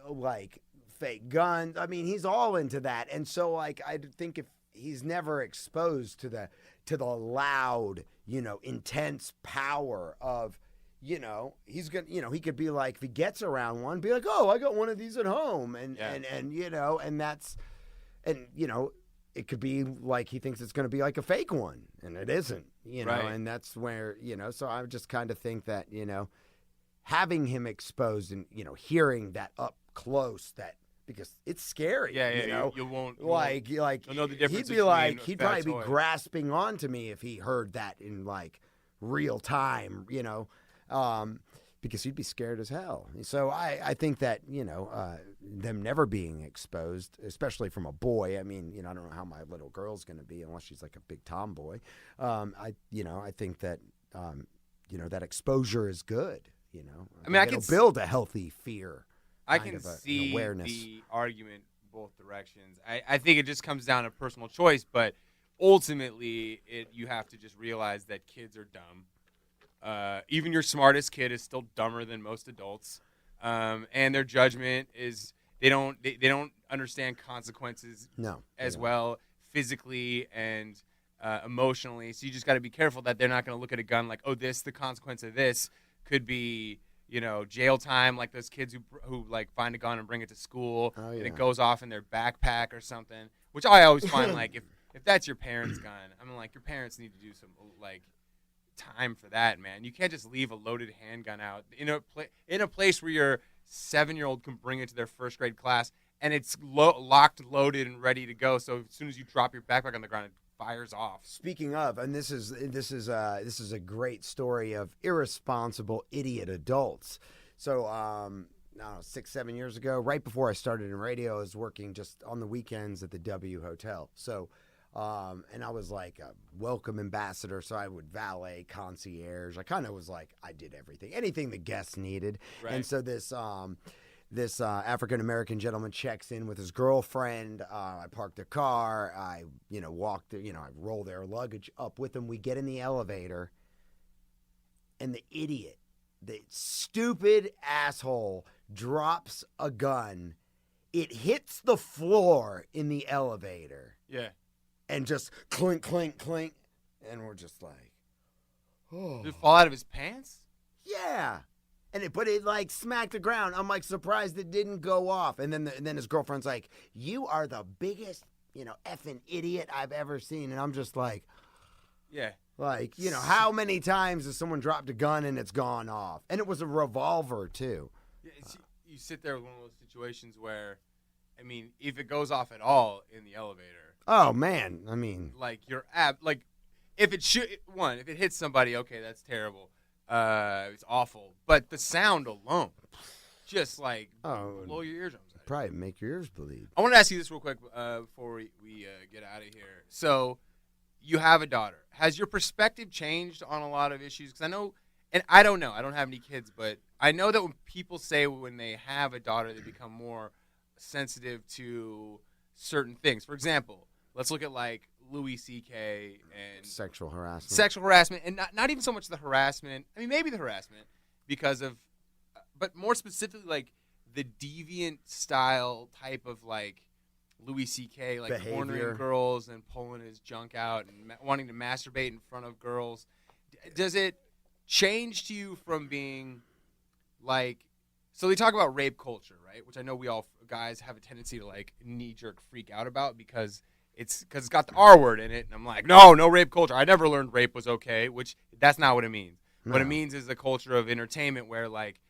like fake guns. I mean, he's all into that. And so like I think if he's never exposed to the loud, intense power of, he's gonna, he could be like, if he gets around one, be like, oh, I got one of these at home, and that's, and it could be like he thinks it's gonna be like a fake one, and it isn't, right. And that's where, so I just kind of think that, having him exposed and hearing that up close, that because it's scary. You won't like you'll know the difference. He'd probably be grasping onto me if he heard that in like real time, because he'd be scared as hell. So I think that them never being exposed, especially from a boy. I mean, I don't know how my little girl's going to be unless she's like a big tomboy. I think that that exposure is good. I mean, it'll build a healthy fear. I can see the argument both directions. I think it just comes down to personal choice, but ultimately, you have to just realize that kids are dumb. Even your smartest kid is still dumber than most adults, and their judgment is they don't understand consequences as well physically and emotionally. So you just got to be careful that they're not going to look at a gun like, oh, the consequence of this could be, jail time, like those kids who like find a gun and bring it to school, and it goes off in their backpack or something. Which I always find like if that's your parents' gun, I mean, like your parents need to do some like time for that, man. You can't just leave a loaded handgun out in a place where your 7-year-old can bring it to their first grade class and it's locked, loaded, and ready to go. So as soon as you drop your backpack on the ground, it fires off. Speaking of, and this is a great story of irresponsible idiot adults. So, 6-7 years ago, right before I started in radio, I was working just on the weekends at the W Hotel. So, and I was like a welcome ambassador, so I would valet, concierge. I kind of was like, I did anything the guests needed. Right. And so this African-American gentleman checks in with his girlfriend. I park their car. I, walk I roll their luggage up with them. We get in the elevator, and the stupid asshole drops a gun. It hits the floor in the elevator. Yeah. And just clink, clink, clink. And we're just like, oh. Did it fall out of his pants? Yeah. But it like smacked the ground. I'm like surprised it didn't go off. And then his girlfriend's like, "You are the biggest, effing idiot I've ever seen." And I'm just like, yeah, like how many times has someone dropped a gun and it's gone off? And it was a revolver too. Yeah, you sit there with one of those situations where, I mean, if it goes off at all in the elevator. Oh man, I mean, like if it hits somebody, okay, that's terrible. It's awful, but the sound alone, just like blow your eardrums out. Probably make your ears bleed. I want to ask you this real quick before we get out of here. So, you have a daughter. Has your perspective changed on a lot of issues? Because I know, and I don't know. I don't have any kids, but I know that when people say when they have a daughter, they become more sensitive to certain things. For example, let's look at like Louis C.K. and sexual harassment, and not even so much the harassment. I mean, maybe the harassment because of, but more specifically, like the deviant style type of like Louis C.K. like behavior. Cornering girls and pulling his junk out and wanting to masturbate in front of girls. Does it change to you from being like? So they talk about rape culture, right? Which I know we all guys have a tendency to like knee-jerk freak out about because it's got the R word in it, and I'm like, no rape culture. I never learned rape was okay, which that's not what it means. No. What it means is the culture of entertainment where like,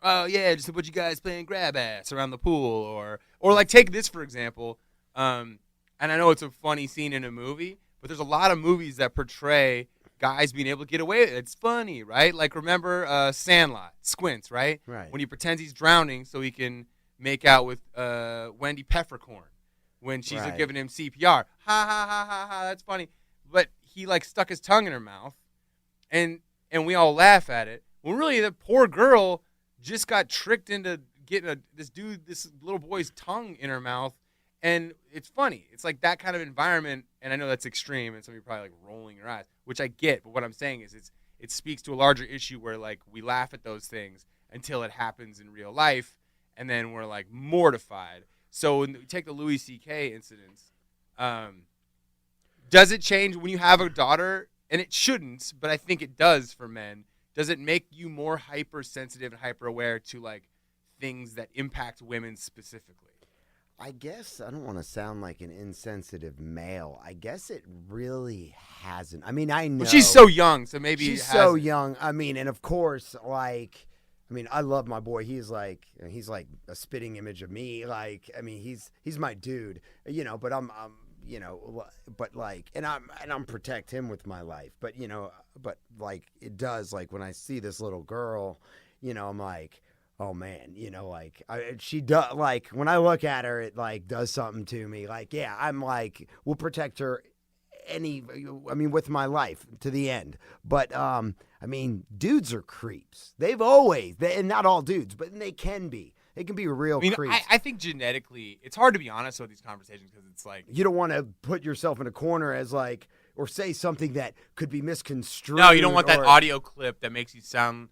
oh yeah, just a bunch of guys playing grab ass around the pool, or like take this for example. And I know it's a funny scene in a movie, but there's a lot of movies that portray guys being able to get away with it. It's funny, right? Like remember Sandlot, Squints, right? Right. When he pretends he's drowning so he can make out with Wendy Peppercorn when she's Right. giving him CPR. Ha ha ha ha ha. That's funny. But he like stuck his tongue in her mouth, and we all laugh at it. When really the poor girl just got tricked into getting this little boy's tongue in her mouth, and it's funny. It's like that kind of environment, and I know that's extreme, and some of you are probably like rolling your eyes, which I get. But what I'm saying is, it speaks to a larger issue where like we laugh at those things until it happens in real life, and then we're like mortified. So when you take the Louis C.K. incidents, does it change when you have a daughter? And it shouldn't, but I think it does for men. Does it make you more hypersensitive and hyper aware to like things that impact women specifically? I guess I don't want to sound like an insensitive male. I guess it really hasn't. I mean, I know. Well, she's so young, so maybe she's it so hasn't. young. I mean, and of course, like, I mean, I love my boy. He's like a spitting image of me. Like, I mean, he's my dude. You know, but I'm but like, and I'm protect him with my life. But but like it does. Like when I see this little girl, I'm like, oh man, like she does. Like when I look at her, it like does something to me. Like, yeah, I'm like, we'll protect her with my life to the end. But I mean, dudes are creeps. And not all dudes, but they can be. They can be real creeps. I think genetically, it's hard to be honest with these conversations because it's like you don't want to put yourself in a corner as like, or say something that could be misconstrued. No, you don't want that audio clip that makes you sound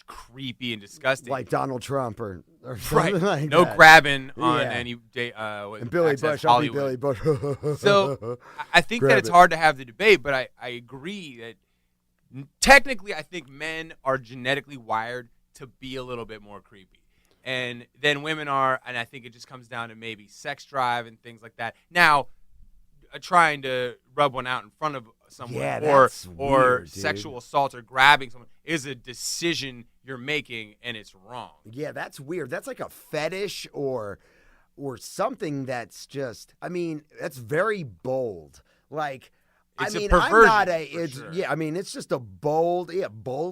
creepy and disgusting, like Donald Trump or something right. like no that. grabbing on Yeah. any and Billy Bush. Hollywood. I'll be Billy Bush. So I think that Grab it's it. hard to have the debate, but I agree that technically I think men are genetically wired to be a little bit more creepy. And then women are, and I think it just comes down to maybe sex drive and things like that. Now, trying to rub one out in front of someone or weird, sexual assault or grabbing someone is a decision you're making, and it's wrong. Yeah, that's weird. That's like a fetish or something that's just, I mean, that's very bold. Like, It's I mean, a perversion, I'm not sure. yeah, I mean, it's just a bold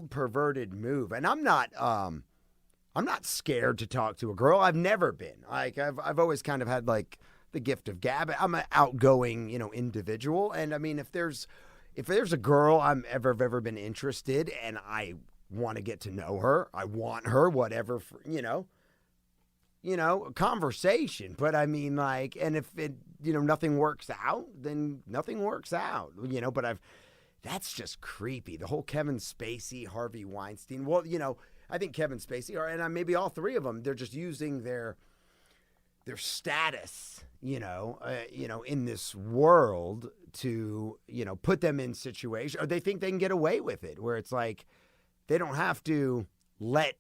perverted move. And I'm not scared to talk to a girl. I've never been. Like I've always kind of had like the gift of gab. I'm an outgoing, individual. And I mean, if there's a girl I've ever been interested and I want to get to know her, I want her, whatever, a conversation. But I mean, like, and if it, nothing works out, then nothing works out, but that's just creepy. The whole Kevin Spacey, Harvey Weinstein. Well, I think Kevin Spacey, and maybe all three of them, they're just using their status, in this world to, put them in situations, or they think they can get away with it, where it's like they don't have to let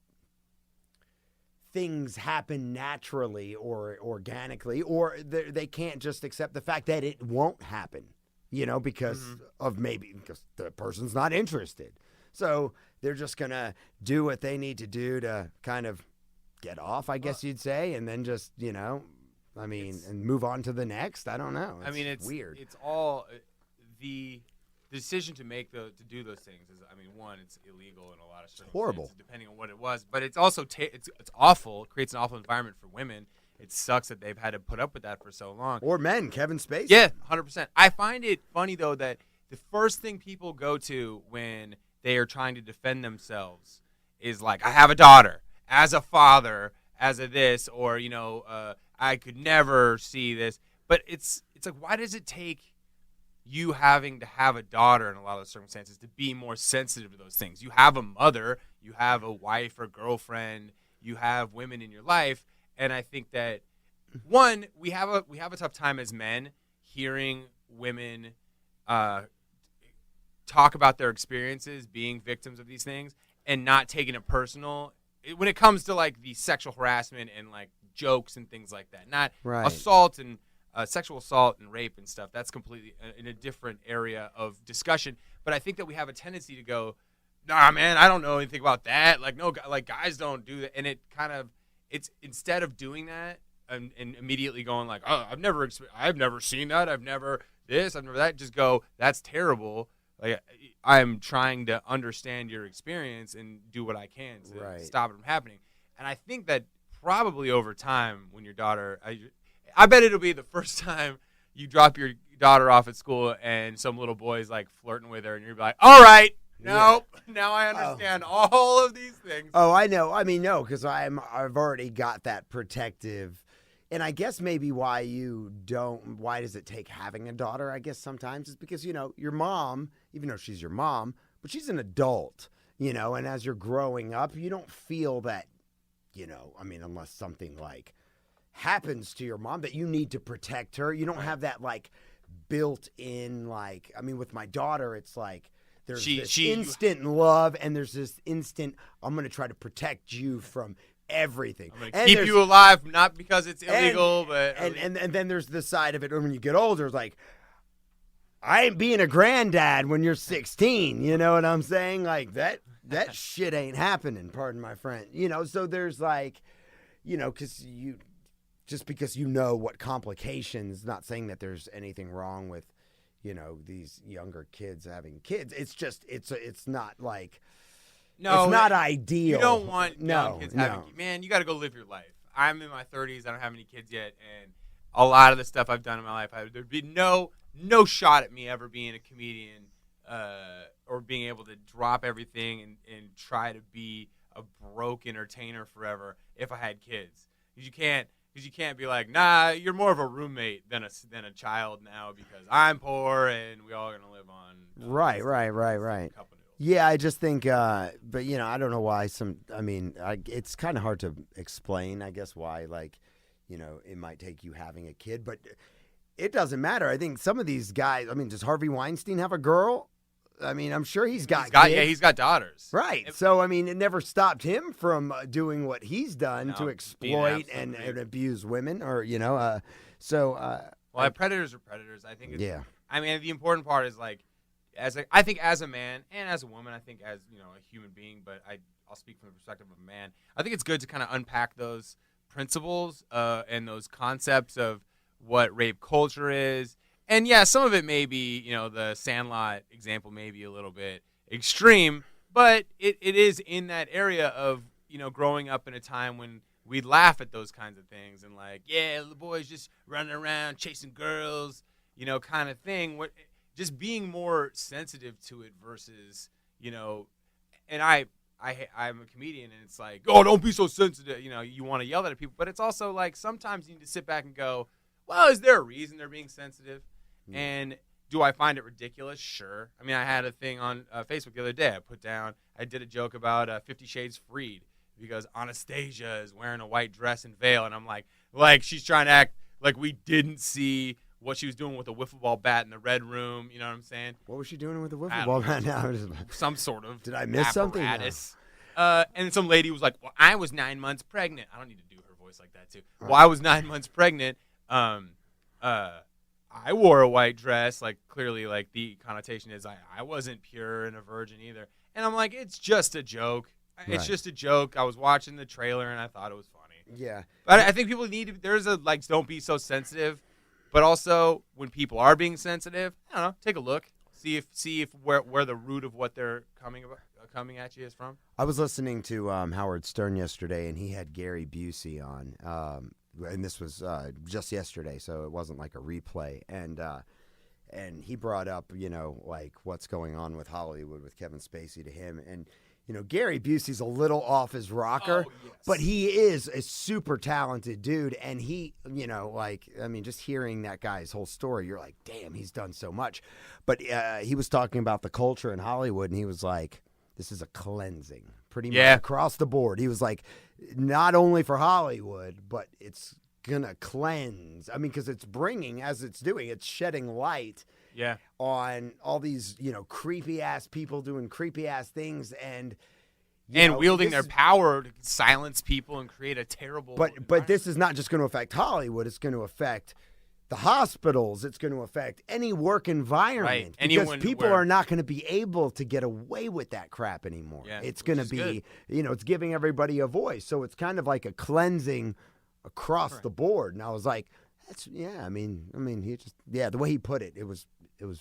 things happen naturally or organically, or they can't just accept the fact that it won't happen, because because the person's not interested. So they're just going to do what they need to do to kind of get off, I guess you'd say, and then just, and move on to the next. I don't know. It's weird. It's all the decision to make to do those things is, one, it's illegal in a lot of circumstances, horrible, depending on what it was. But it's also it's awful. It creates an awful environment for women. It sucks that they've had to put up with that for so long. Or men, Kevin Spacey. Yeah, 100%. I find it funny though that the first thing people go to when they are trying to defend themselves is like, I have a daughter, as a father, as a this, or I could never see this. But it's like, why does it take you having to have a daughter in a lot of the circumstances to be more sensitive to those things? You have a mother, you have a wife or girlfriend, you have women in your life, and I think that one, we have a tough time as men hearing women talk about their experiences being victims of these things and not taking it personal when it comes to like the sexual harassment and like jokes and things like that. Not assault and sexual assault and rape and stuff. That's completely in a different area of discussion. But I think that we have a tendency to go, nah, man, I don't know anything about that. Like, no, like guys don't do that. And it kind of, it's instead of doing that and immediately going like, oh, I've never seen that. I've never this, I've never that. Just go, that's terrible. Like, I'm trying to understand your experience and do what I can to stop it from happening. And I think that probably over time when your daughter, I bet it'll be the first time you drop your daughter off at school and some little boy's like flirting with her, and you're like, all right, nope, now I understand all of these things. Oh, I know. I mean, no, because I've already got that protective. And I guess maybe why does it take having a daughter, I guess sometimes is because, your mom, even though she's your mom, but she's an adult, and as you're growing up, you don't feel that, unless something like happens to your mom that you need to protect her. You don't have that like built in, like, with my daughter, it's like, there's this instant love, and there's this instant, I'm going to try to protect you from everything. I'm going to keep you alive, not because it's illegal, but... And then there's the side of it when you get older, it's like, I ain't being a granddad when you're 16, you know what I'm saying? Like, that shit ain't happening, pardon my French. So there's like, because just because what complications, not saying that there's anything wrong with, these younger kids having kids. It's just, it's not like, no, it's not ideal. You don't want young kids having, man, you got to go live your life. I'm in my 30s. I don't have any kids yet. And a lot of the stuff I've done in my life, there'd be no shot at me ever being a comedian or being able to drop everything and try to be a broke entertainer forever if I had kids. Because you can't be like, nah, you're more of a roommate than a child now because I'm poor and we all are going to live on. Right. Yeah, I just think, but I don't know why it's kind of hard to explain, I guess, why, like, it might take you having a kid, but it doesn't matter. I think some of these guys, does Harvey Weinstein have a girl? I'm sure he's got kids. Yeah, he's got daughters. Right. So, it never stopped him from doing what he's done to exploit and abuse women or, Well, predators are predators. I think the important part is, like, I think as a man and as a woman, I think as, a human being, but I'll speak from the perspective of a man, I think it's good to kind of unpack those principles and those concepts of what rape culture is. And yeah, some of it may be, the Sandlot example may be a little bit extreme, but it is in that area of, growing up in a time when we'd laugh at those kinds of things and like, yeah, the boys just running around chasing girls, kind of thing. Just being more sensitive to it versus, and I'm a comedian and it's like, oh, don't be so sensitive. You want to yell at people, but it's also like sometimes you need to sit back and go, well, is there a reason they're being sensitive? And do I find it ridiculous? Sure. I had a thing on Facebook the other day. I did a joke about 50 Shades Freed because Anastasia is wearing a white dress and veil. And I'm like she's trying to act like we didn't see what she was doing with a wiffle ball bat in the red room. You know what I'm saying? What was she doing with a wiffle ball bat now? Some sort of Did I miss something? No. And some lady was like, well, I was 9 months pregnant. I don't need to do her voice like that, too. Right. Well, I was 9 months pregnant. I wore a white dress. Like, clearly, like, the connotation is I wasn't pure and a virgin either. And I'm like, it's just a joke. Right. It's just a joke. I was watching the trailer, and I thought it was funny. Yeah. But I think people need to – there's a, like, don't be so sensitive. But also, when people are being sensitive, I don't know, take a look. See if where the root of what they're coming at you is from. I was listening to Howard Stern yesterday, and he had Gary Busey on. And this was just yesterday, so it wasn't like a replay. And he brought up, like what's going on with Hollywood with Kevin Spacey to him. And, Gary Busey's a little off his rocker, but he is a super talented dude. And he, just hearing that guy's whole story, you're like, damn, he's done so much. But he was talking about the culture in Hollywood, and he was like, this is a cleansing pretty much across the board. He was like, not only for Hollywood, but it's going to cleanse. Because it's bringing, as it's doing, it's shedding light on all these, creepy-ass people doing creepy-ass things and wielding their power to silence people and create a terrible But this is not just going to affect Hollywood. It's going to affect the hospitals. It's going to affect any work environment. Right. Because people are not going to be able to get away with that crap anymore. Yeah, it's going to be, it's giving everybody a voice. So it's kind of like a cleansing across the board. And I was like, he just, the way he put it, it was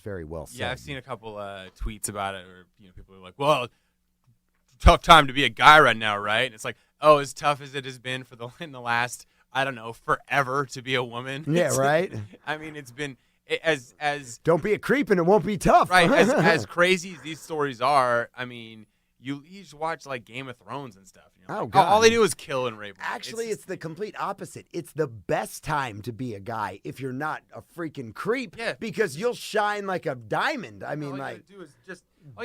very well said. Yeah, I've seen a couple tweets about it where, people are like, well, tough time to be a guy right now, right? And it's like, oh, as tough as it has been in the last, I don't know, forever to be a woman. Yeah, right. I mean, it's been as don't be a creep and it won't be tough. Right. As crazy as these stories are, I mean, you just watch like Game of Thrones and stuff. You know? Oh, Like, God. all they do is kill and rape. Actually, it's the complete opposite. It's the best time to be a guy if you're not a freaking creep, Yeah. because you'll shine like a diamond. I mean, all like, you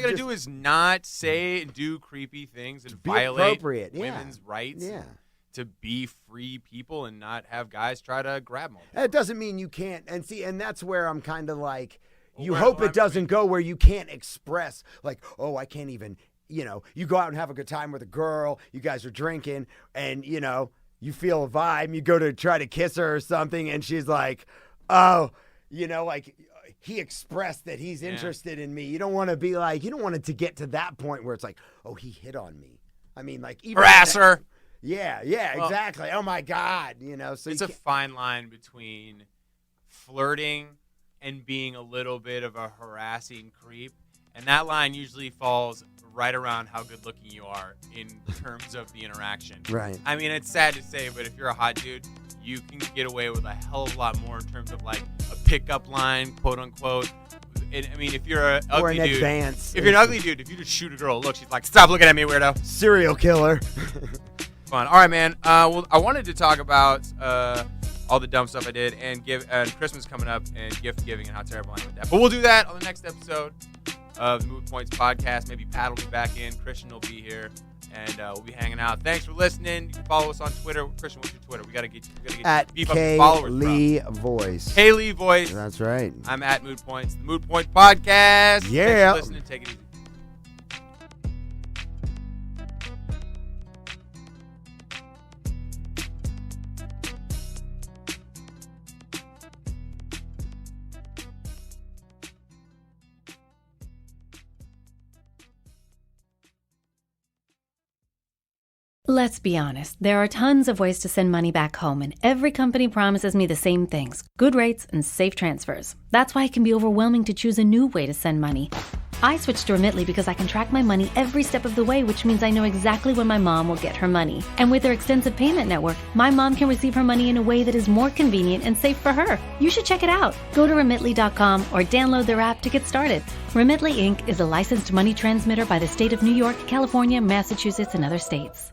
gotta do is not say and do creepy things and be violate appropriate. Yeah. women's rights. Yeah. To be free people and not have guys try to grab them. It doesn't mean you can't. And that's where I'm kind of like, you Well, hope well, it doesn't go where you can't express, like, oh, I can't even, you go out and have a good time with a girl, you guys are drinking, and, you feel a vibe, you go to try to kiss her or something, and she's like, oh, like, he expressed that he's interested in me. You don't want to be like, you don't want it to get to that point where it's like, oh, he hit on me. I mean, like, even harass her. Yeah, exactly. Oh my God, so it's a fine line between flirting and being a little bit of a harassing creep, and that line usually falls right around how good looking you are in terms of the interaction. Right. I mean, it's sad to say, but if you're a hot dude, you can get away with a hell of a lot more in terms of like a pickup line, quote unquote. I mean, if you're an ugly dude, advance, if you're an ugly dude, if you just shoot a girl, look, she's like, stop looking at me, weirdo. Serial killer. Fun. All right, man. Well, I wanted to talk about all the dumb stuff I did and Christmas coming up and gift giving and how terrible I am with that. But we'll do that on the next episode of the Moote Points podcast. Maybe Pat will be back in. Khristian will be here, and we'll be hanging out. Thanks for listening. You can follow us on Twitter. Khristian, what's your Twitter? We gotta get at beef up your followers. Lee Voice. Kaylee Voice. That's right. I'm at Moote Points. The Moote Points podcast. Yeah. Thanks for listening. Take it easy. Let's be honest, there are tons of ways to send money back home, and every company promises me the same things: good rates and safe transfers. That's why it can be overwhelming to choose a new way to send money. I switched to Remitly because I can track my money every step of the way, which means I know exactly when my mom will get her money. And with their extensive payment network, my mom can receive her money in a way that is more convenient and safe for her. You should check it out. Go to Remitly.com or download their app to get started. Remitly Inc. is a licensed money transmitter by the state of New York, California, Massachusetts, and other states.